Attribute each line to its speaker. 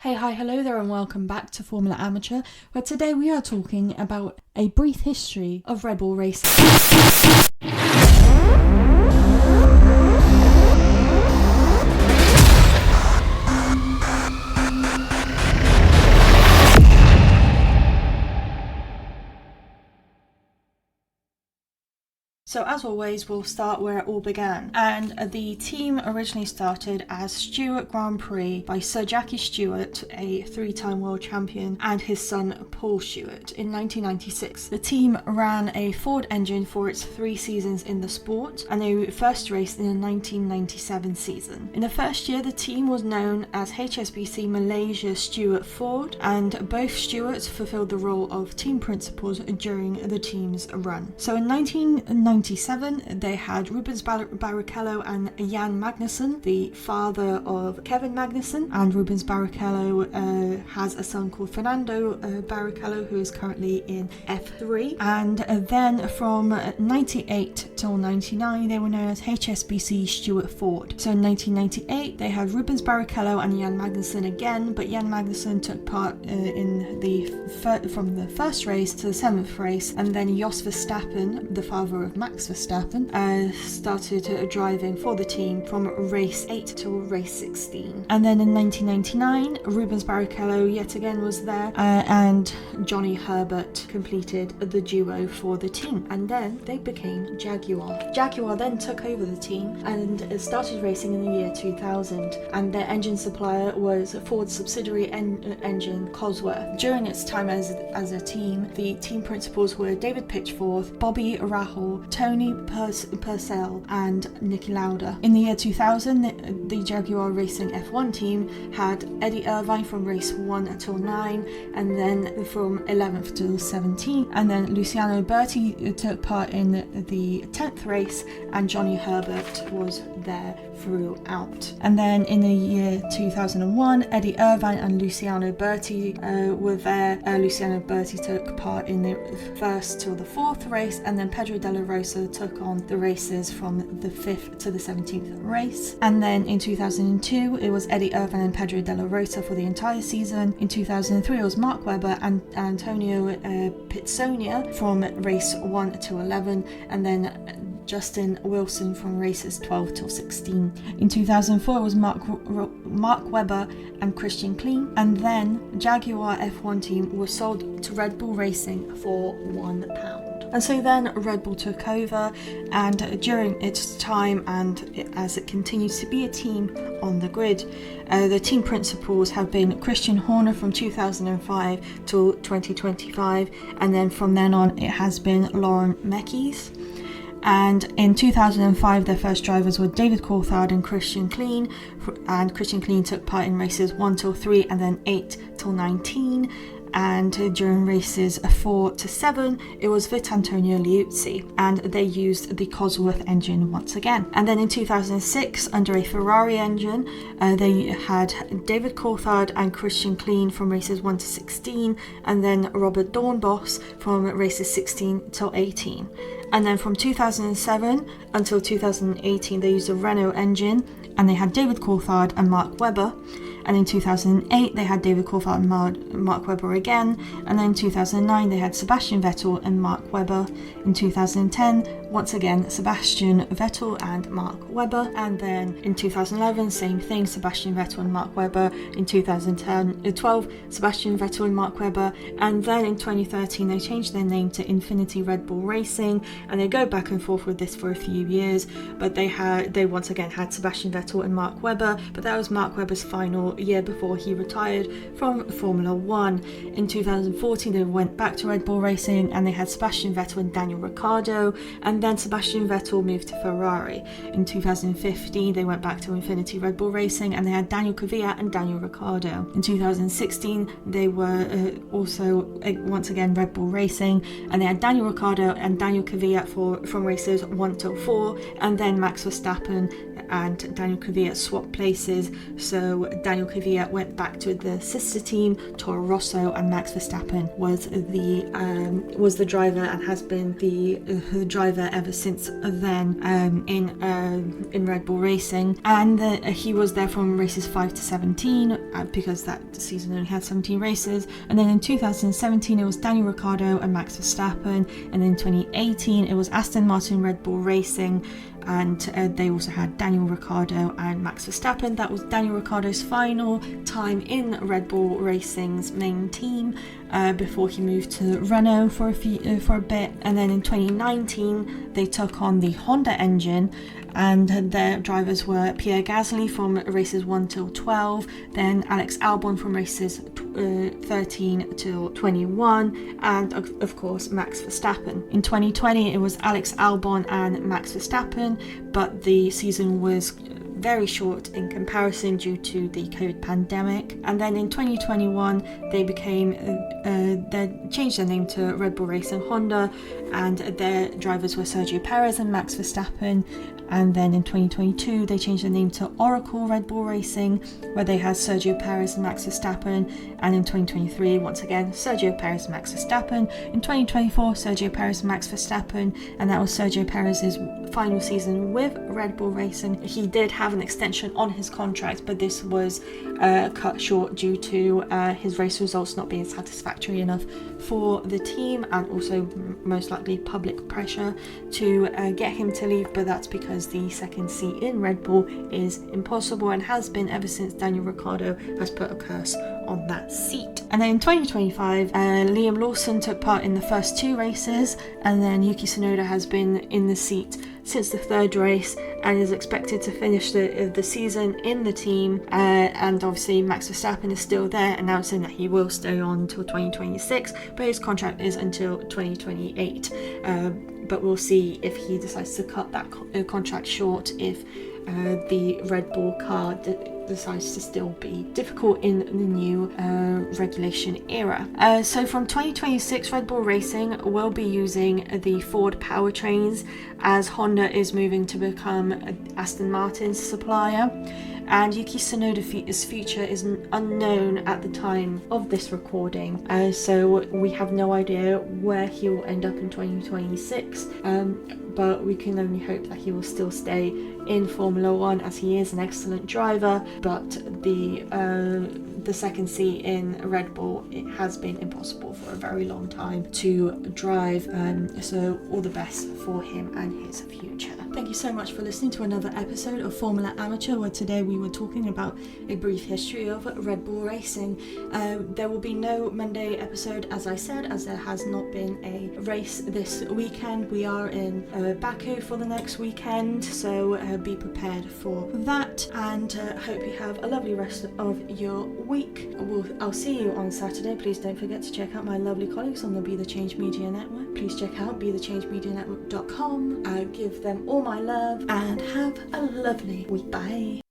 Speaker 1: Hey, hi, hello there, and welcome back to Formula Amateur, where today we are talking about a brief history of Red Bull racing. So as always, we'll start where it all began. And the team originally started as Stewart Grand Prix by Sir Jackie Stewart, a three-time world champion, and his son Paul Stewart in 1996. The team ran a Ford engine for its 3 seasons in the sport, and they first raced in the 1997 season. In the first year, the team was known as HSBC Malaysia Stewart Ford, and both Stewarts fulfilled the role of team principals during the team's run. So in 1997, they had Rubens Barrichello and Jan Magnussen, the father of Kevin Magnussen, and Rubens Barrichello has a son called Fernando Barrichello, who is currently in F3. And then from 98 till 99, they were known as HSBC Stewart Ford. So in 1998, they had Rubens Barrichello and Jan Magnussen again, but Jan Magnussen took part from the first race to the 7th race, and then Jos Verstappen, the father of Max Verstappen, started driving for the team from race 8 till race 16. And then in 1999, Rubens Barrichello yet again was there, and Johnny Herbert completed the duo for the team. And then they became Jaguar. Jaguar then took over the team and started racing in the year 2000, and their engine supplier was Ford's subsidiary engine Cosworth. During its time as a team, the team principals were David Pitchforth, Bobby Rahal, Tony Purcell, and Niki Lauda. In the year 2000, the Jaguar Racing F1 team had Eddie Irvine from race 1 until 9, and then from 11th to 17, and then Luciano Berti took part in the 10th race, and Johnny Herbert was there throughout. And then in the year 2001, Eddie Irvine and Luciano Berti were there. Luciano Berti took part in the 1st till the 4th race, and then Pedro Della Rosa took on the races from the 5th to the 17th race. And then in 2002, it was Eddie Irvine and Pedro Della Rosa for the entire season. In 2003, it was Mark Webber and Antonio Pizzonia from race 1 to 11, and then Justin Wilson from races 12 till 16. In 2004, it was Mark Webber and Christian Klein, and then Jaguar F1 team was sold to Red Bull Racing for £1. And so then Red Bull took over, and during its time and as it continues to be a team on the grid, the team principals have been Christian Horner from 2005 till 2025, and then from then on it has been Lauren Mekies. And in 2005, their first drivers were David Coulthard and Christian Klein, and Christian Klein took part in races 1 till 3 and then 8 till 19. And during races 4 to 7, it was Vitantonio Liuzzi, and they used the Cosworth engine once again. And then in 2006, under a Ferrari engine, they had David Coulthard and Christian Klein from races 1 to 16, and then Robert Dornbos from races 16 till 18. And then from 2007 until 2018, they used a Renault engine, and they had David Coulthard and Mark Webber. And in 2008, they had David Coulthard and Mark Webber again. And then in 2009, they had Sebastian Vettel and Mark Webber. In 2010, once again, Sebastian Vettel and Mark Webber. And then in 2011, same thing, Sebastian Vettel and Mark Webber. In 2012, Sebastian Vettel and Mark Webber. And then in 2013, they changed their name to Infinity Red Bull Racing. And they go back and forth with this for a few years. But they once again had Sebastian Vettel and Mark Webber. But that was Mark Webber's final year before he retired from Formula 1. In 2014, they went back to Red Bull Racing, and they had Sebastian Vettel and Daniel Ricciardo, and then Sebastian Vettel moved to Ferrari. In 2015, they went back to Infinity Red Bull Racing, and they had Daniel Kvyat and Daniel Ricciardo. In 2016, they were also once again Red Bull Racing, and they had Daniel Ricciardo and Daniel Kvyat from races 1 till 4, and then Max Verstappen and Daniel Kvyat swapped places, so Daniel Kvyat went back to the sister team Toro Rosso, and Max Verstappen was the driver and has been the driver ever since then in Red Bull Racing, and he was there from races 5 to 17 because that season only had 17 races. And then in 2017 it was Daniel Ricciardo and Max Verstappen, and then in 2018 it was Aston Martin Red Bull Racing, and they also had Daniel Ricciardo and Max Verstappen. That was Daniel Ricciardo's final time in Red Bull Racing's main team before he moved to Renault for a bit. And then in 2019 they took on the Honda engine, and their drivers were Pierre Gasly from races 1 till 12, then Alex Albon from races 13 till 21, and of course Max Verstappen. In 2020 it was Alex Albon and Max Verstappen, but the season was very short in comparison due to the COVID pandemic. And then in 2021 they changed their name to Red Bull Racing Honda, and their drivers were Sergio Perez and Max Verstappen. And then in 2022 they changed their name to Oracle Red Bull Racing, where they had Sergio Perez and Max Verstappen. And in 2023 once again Sergio Perez and Max Verstappen. In 2024 Sergio Perez and Max Verstappen, and that was Sergio Perez's final season with Red Bull Racing. He did have an extension on his contract, but this was cut short due to his race results not being satisfactory enough for the team, and also most likely public pressure to get him to leave. But that's because the second seat in Red Bull is impossible, and has been ever since Daniel Ricciardo has put a curse on that seat. And then in 2025 Liam Lawson took part in the first 2 races, and then Yuki Tsunoda has been in the seat since the 3rd race and is expected to finish the season in the team. And obviously Max Verstappen is still there, announcing that he will stay on until 2026, but his contract is until 2028. But we'll see if he decides to cut that contract short if the Red Bull car decides to still be difficult in the new regulation era. So from 2026 Red Bull Racing will be using the Ford powertrains, as Honda is moving to become Aston Martin's supplier. And Yuki Tsunoda's future is unknown at the time of this recording, so we have no idea where he will end up in 2026, but we can only hope that he will still stay in Formula 1, as he is an excellent driver. But the second seat in Red Bull, it has been impossible for a very long time to drive, so all the best for him and his future. Thank you so much for listening to another episode of Formula Amateur, where today we were talking about a brief history of Red Bull Racing. There will be no Monday episode, as I said, as there has not been a race this weekend. We are in Baku for the next weekend, so be prepared for that, and hope you have a lovely rest of your week. I'll see you on Saturday. Please don't forget to check out my lovely colleagues on the Be The Change Media Network. Please check out BeTheChangeMediaNetwork.com. Give them all my love, and have a lovely week. Bye.